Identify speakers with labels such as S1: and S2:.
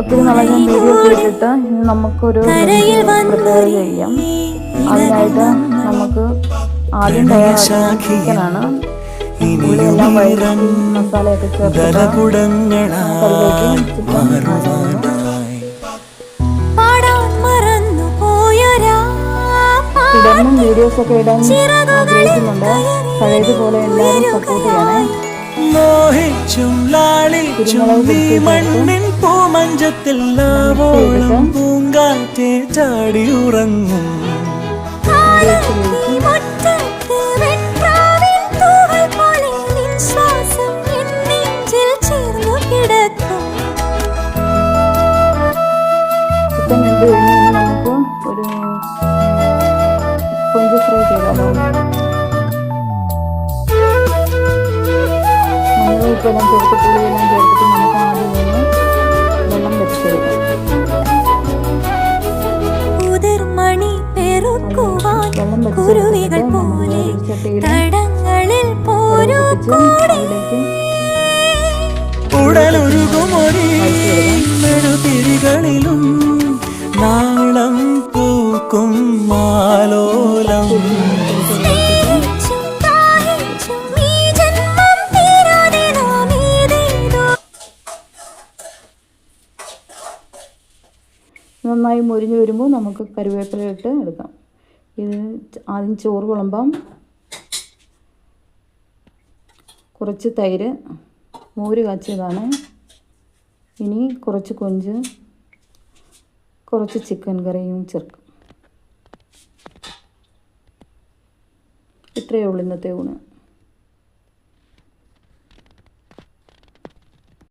S1: ഒത്തിരി നാളെ ഞാൻ വീഡിയോ കേട്ടിട്ട് ഇന്ന് നമുക്കൊരു പ്രിപ്പയർ ചെയ്യാം. അതിനായിട്ട് നമുക്ക് ആദ്യം തയ്യാറാക്കുന്നത് ചിക്കനാണ്. ഉള്ളിയെല്ലാം വഴറ്റി മസാലയൊക്കെ ചേർത്തിട്ട് കറിവേപ്പിലയും ചിക്കൻ തുടർന്നും വീഡിയോസൊക്കെ ഇടാൻ ആഗ്രഹിക്കുന്നുണ്ട്. പഴയതുപോലെ എല്ലാവരും സപ്പോർട്ട് ചെയ്യണേ.
S2: മോഹിച്ചും ലാളിച്ചും നീ മണ്ണിൻ പൂമഞ്ചത്തിൽ ലാവോളം പൂങ്കാറ്റേ ചാടി ഉറങ്ങും.
S1: ചിക്കൻ വെന്ത് കഴിഞ്ഞ് നമുക്ക് ഒരു കൊഞ്ച് ഫ്രൈ ചെയ്താലോ. മഞ്ഞൾപ്പെല്ലാം ചേർത്ത് പുളിയെല്ലാം ചേർത്തിട്ട് നമുക്ക് ആദ്യം ഒന്ന് വെള്ളം വെച്ചെടുക്കാം. വെള്ളം വെച്ചെടുത്തിട്ട് നമുക്ക് ചട്ടിയിൽ അതിലേക്ക്
S2: ഉടലൊരുകുമൊരികളിലും നാളം പൂക്കും മാലോലം.
S1: നന്നായി മുരിഞ്ഞ് വരുമ്പോൾ നമുക്ക് കറിവേപ്പില ഇട്ട് എടുക്കാം. ഇത് ആദ്യം ചോറ് വിളമ്പാം. കുറച്ച് തൈര്, മോര് കാച്ചിയതാണ്. ഇനി കുറച്ച് കൊഞ്ച്, കുറച്ച് ചിക്കൻ കറിയും ചേർക്കും. ഇത്രയേ ഉള്ളൂ ഇന്നത്തെ ഊണ്.